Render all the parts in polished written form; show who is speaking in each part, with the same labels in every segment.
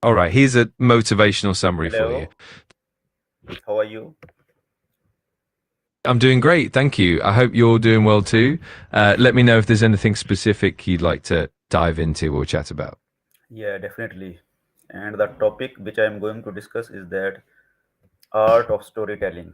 Speaker 1: All right, here's a motivational summary for you.
Speaker 2: Hello, how are you?
Speaker 1: I'm doing great, thank you. I hope you're doing well too. Let me know if there's anything specific you'd like to dive into or chat about.
Speaker 2: Yeah, definitely. And the topic which I am going to discuss is that art of storytelling.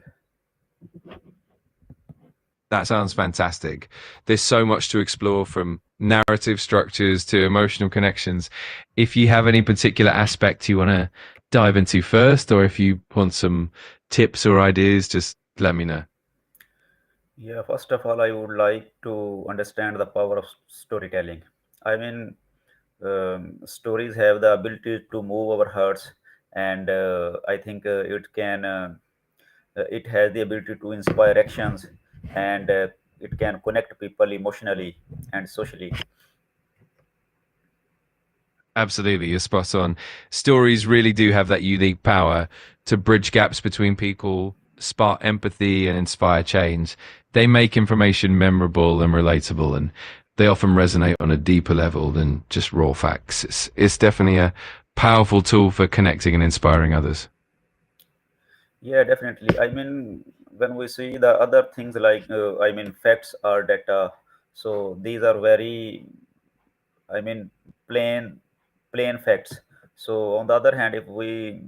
Speaker 1: That sounds fantastic. There's so much to explore from narrative structures to emotional connections. If you have any particular aspect you want to dive into first, or if you want some tips or ideas, just let me know.
Speaker 2: Yeah, first of all, I would like to understand the power of storytelling. I mean, stories have the ability to move our hearts, and I think it has the ability to inspire actions, and it can connect people emotionally and socially.
Speaker 1: Absolutely, you're spot on. Stories really do have that unique power to bridge gaps between people, spark empathy, and inspire change. They make information memorable and relatable, and they often resonate on a deeper level than just raw facts. It's definitely a powerful tool for connecting and inspiring others.
Speaker 2: Yeah, definitely. I mean, when we see the other things like, facts or data, so these are very, I mean, plain, plain facts. So on the other hand, if we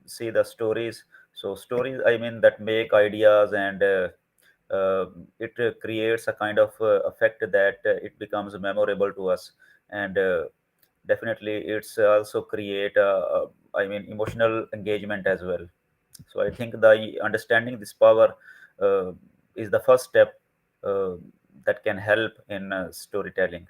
Speaker 2: see the stories, so stories, that make ideas and uh, it creates a kind of effect that it becomes memorable to us, and definitely it's also create emotional engagement as well. So I think the understanding this power uh, is the first step uh, that can help in storytelling.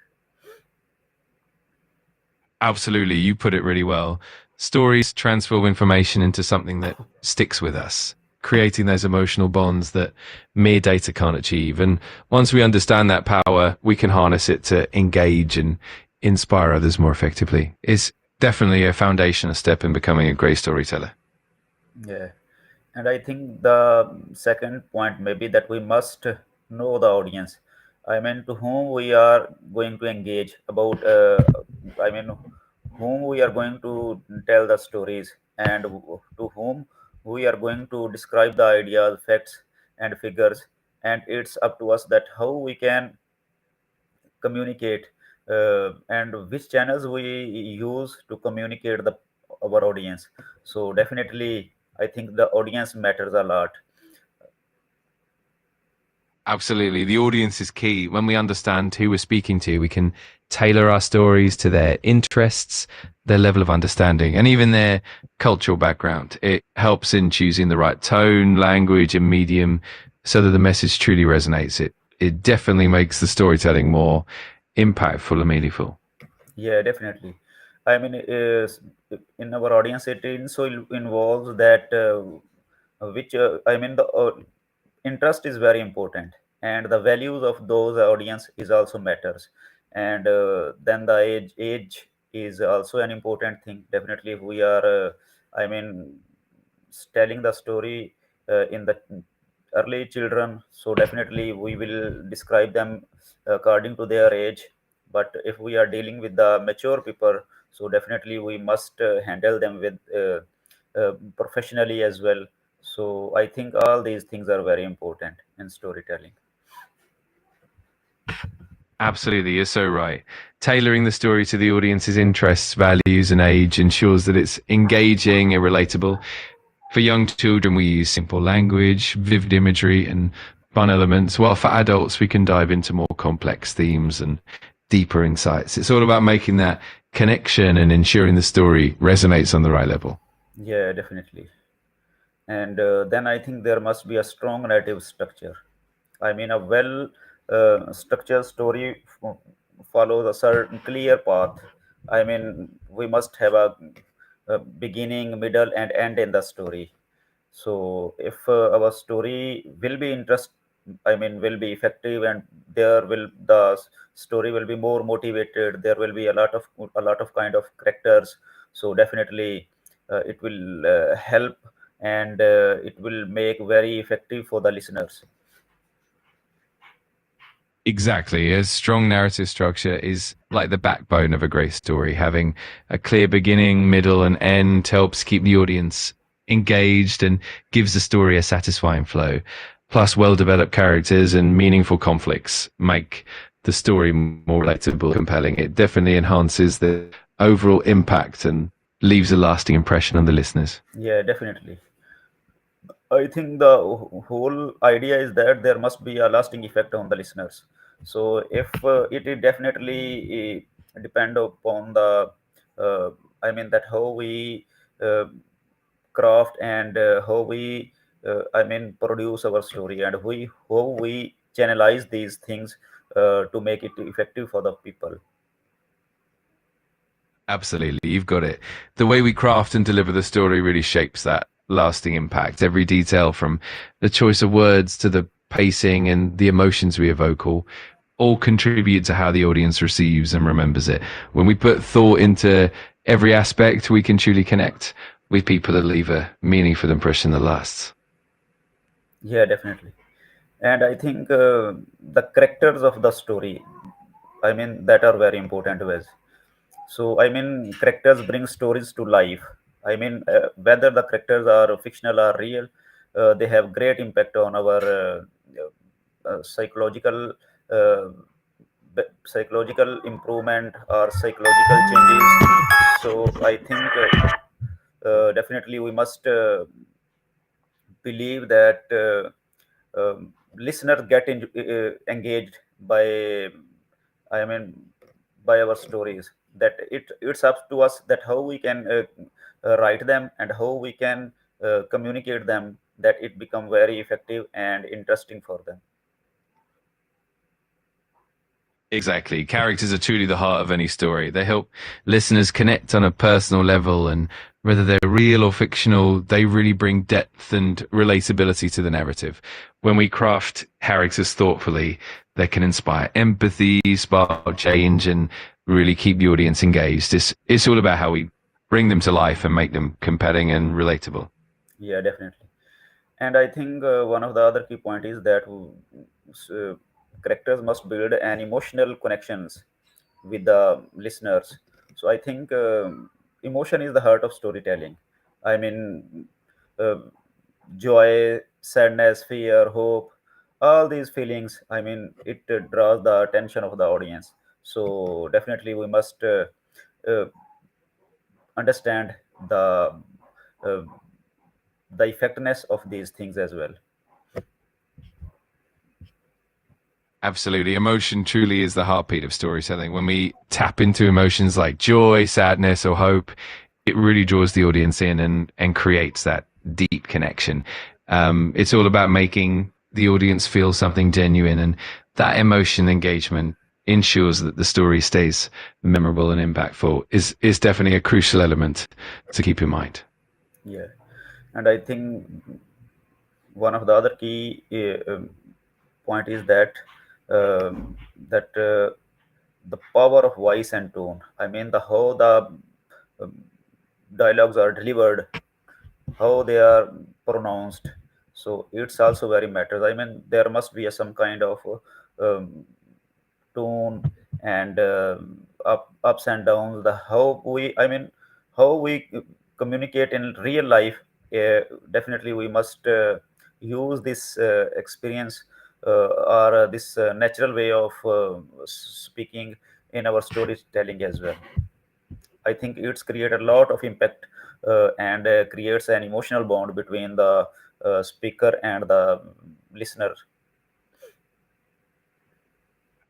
Speaker 1: Absolutely, you put it really well. Stories transform information into something that sticks with us, creating those emotional bonds that mere data can't achieve. And once we understand that power, we can harness it to engage and inspire others more effectively. It's definitely a foundational step in becoming a great storyteller.
Speaker 2: Yeah, and I think the second point may be that we must know the audience. I mean, to whom we are going to engage about. I mean, whom we are going to tell the stories, and to whom we are going to describe the ideas, facts, and figures. And it's up to us that how we can communicate and which channels we use to communicate the our audience. So definitely, I think the audience matters a lot.
Speaker 1: Absolutely. The audience is key. When we understand who we're speaking to, we can tailor our stories to their interests, their level of understanding, and even their cultural background. It helps in choosing the right tone, language, and medium so that the message truly resonates. It definitely makes the storytelling more impactful and meaningful.
Speaker 2: Yeah, definitely. I mean, is in our audience, it also involves that which the interest is very important, and the values of those audience is also matters, and then the age is also an important thing. Definitely, if we are, I mean, telling the story in the early children, so definitely we will describe them according to their age. But if we are dealing with the mature people, so definitely we must handle them with professionally as well. So I think all these things are very important in storytelling.
Speaker 1: Absolutely, you're so right. Tailoring the story to the audience's interests, values, and age ensures that it's engaging and relatable. For young children, we use simple language, vivid imagery, and fun elements, while for adults, we can dive into more complex themes and deeper insights. It's all about making that connection and ensuring the story resonates on the right level.
Speaker 2: Yeah, definitely. And then I think there must be a strong narrative structure. I mean, a well structured story follows a certain clear path. I mean, we must have a beginning, middle, and end in the story. So, if our story will be will be effective, and the story will be more motivated. There will be a lot of kind of characters. So definitely, it will help, and it will make very effective for the listeners.
Speaker 1: Exactly. A strong narrative structure is like the backbone of a great story. Having a clear beginning, middle, and end helps keep the audience engaged and gives the story a satisfying flow. Plus, well developed characters and meaningful conflicts make the story more relatable, compelling. It definitely enhances the overall impact and leaves a lasting impression on the listeners.
Speaker 2: Yeah, definitely. I think the whole idea is that there must be a lasting effect on the listeners. So if it definitely depend upon the, uh, I mean that how we uh, craft and how we, I mean produce our story and we how we channelize these things to make it effective for the people.
Speaker 1: Absolutely, you've got it. The way we craft and deliver the story really shapes that lasting impact. Every detail from the choice of words to the pacing and the emotions we evoke all contribute to how the audience receives and remembers it. When we put thought into every aspect, we can truly connect with people that leave a meaningful impression that lasts.
Speaker 2: Yeah, definitely. And I think the characters of the story, I mean that are very important ways. So I mean characters bring stories to life. I mean whether the characters are fictional or real, they have great impact on our psychological uh, psychological improvement or psychological changes. So I think definitely we must believe that listeners get engaged by, I mean by our stories, that it's up to us that how we can write them and how we can communicate them that it become very effective and interesting for them.
Speaker 1: Exactly. Characters are truly the heart of any story. They help listeners connect on a personal level, and whether they're real or fictional, they really bring depth and relatability to the narrative. When we craft characters thoughtfully, they can inspire empathy, spark change, and really keep the audience engaged. It's all about how we bring them to life and make them compelling and relatable.
Speaker 2: Yeah, definitely. And I think one of the other key point is that characters must build an emotional connections with the listeners. So I think emotion is the heart of storytelling. I mean, uh, joy, sadness, fear, hope, all these feelings. I mean, it draws the attention of the audience. So definitely, we must uh, understand uh, the effectiveness of these things as well.
Speaker 1: Absolutely. Emotion truly is the heartbeat of storytelling. When we tap into emotions like joy, sadness, or hope, it really draws the audience in and creates that deep connection. It's all about making the audience feel something genuine, and that emotion engagement ensures that the story stays memorable and impactful is definitely a crucial element to keep in mind.
Speaker 2: Yeah, and I think one of the other key point is that that the power of voice and tone. I mean, the how the um, dialogues are delivered, how they are pronounced. So it's also very matters. I mean, there must be some kind of um, tone and ups and downs. The how we, I mean, how we communicate in real life. Definitely, we must use this experience or this natural way of speaking in our storytelling as well. I think it's create a lot of impact and creates an emotional bond between the speaker and the listener.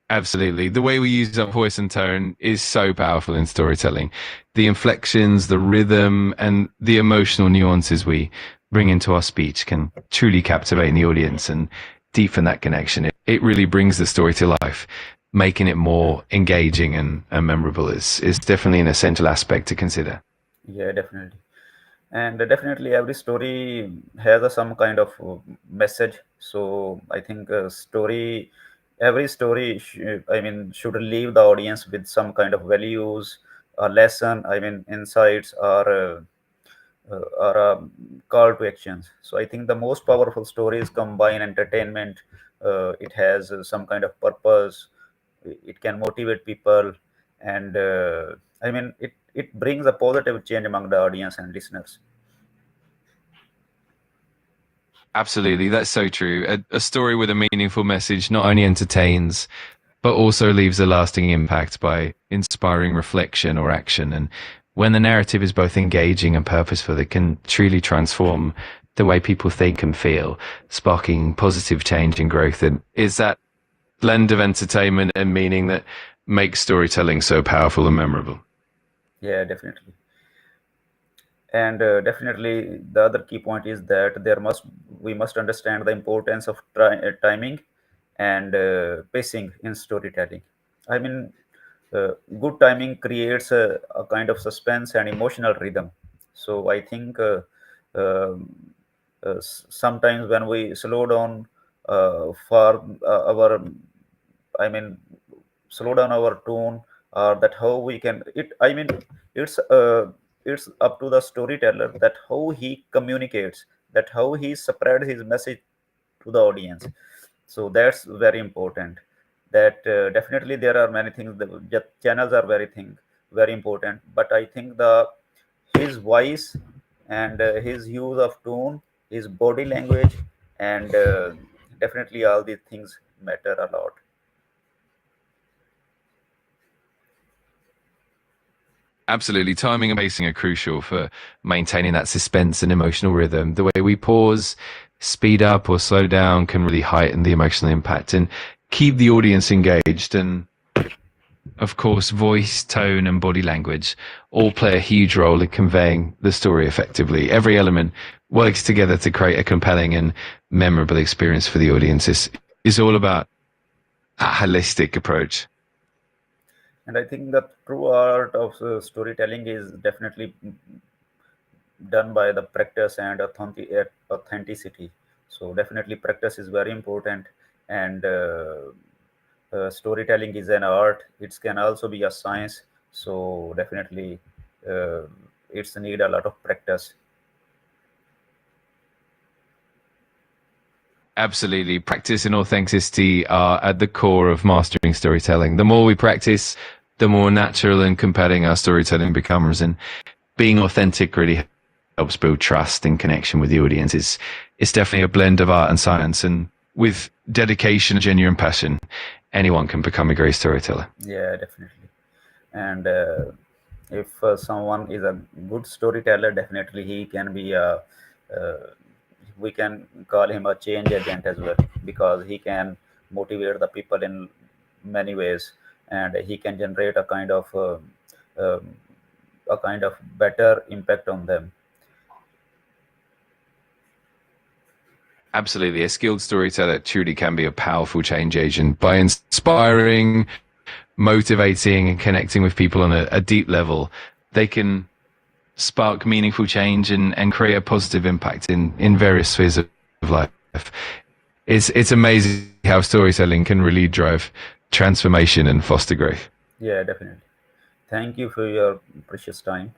Speaker 1: Absolutely. The way we use our voice and tone is so powerful in storytelling. The inflections, the rhythm, and the emotional nuances we bring into our speech can truly captivate the audience and deepen that connection. It really brings the story to life, making it more engaging and memorable. Is definitely an essential aspect to consider.
Speaker 2: Yeah, definitely. And definitely every story has some kind of message. So I think every story I mean should leave the audience with some kind of values, a lesson, I mean insights, or a call to actions. So I think the most powerful stories combine entertainment, it has some kind of purpose. It can motivate people, and it brings a positive change among the audience and listeners.
Speaker 1: Absolutely, that's so true. A story with a meaningful message not only entertains, but also leaves a lasting impact by inspiring reflection or action. And when the narrative is both engaging and purposeful, it can truly transform the way people think and feel, sparking positive change and growth. And it's that blend of entertainment and meaning that makes storytelling so powerful and memorable.
Speaker 2: Yeah, definitely. And definitely the other key point is that we must understand the importance of timing and pacing in storytelling. I mean, good timing creates a kind of suspense and emotional rhythm. So I think sometimes when we slow down for our, I mean, slow down our tone, or that how we can it. I mean, it's it's up to the storyteller that how he communicates, that how he spreads his message to the audience. So that's very important. That definitely there are many things. The channels are very important. But I think the his voice and his use of tone, his body language, and definitely all these things matter a lot.
Speaker 1: Absolutely. Timing and pacing are crucial for maintaining that suspense and emotional rhythm. The way we pause, speed up, or slow down can really heighten the emotional impact and keep the audience engaged. And of course, voice, tone, and body language all play a huge role in conveying the story effectively. Every element works together to create a compelling and memorable experience for the audience. It's all about a holistic approach.
Speaker 2: And I think the true art of storytelling is definitely done by the practice and authenticity. So definitely practice is very important, and storytelling is an art. It can also be a science. So definitely, uh, it's need a lot of practice.
Speaker 1: Absolutely. Practice and authenticity are at the core of mastering storytelling. The more we practice, the more natural and compelling our storytelling becomes. And being authentic really helps build trust and connection with the audience. It's definitely a blend of art and science. And with dedication and genuine passion, anyone can become a great storyteller.
Speaker 2: Yeah, definitely. And if someone is a good storyteller, definitely he can be a. We can call him a change agent as well, because he can motivate the people in many ways, and he can generate um, a kind of better impact on them.
Speaker 1: Absolutely. A skilled storyteller truly can be a powerful change agent by inspiring, motivating, and connecting with people on a deep level. They can spark meaningful change and create a positive impact in various spheres of life. It's amazing how storytelling can really drive transformation and foster growth.
Speaker 2: Yeah, definitely. Thank you for your precious time.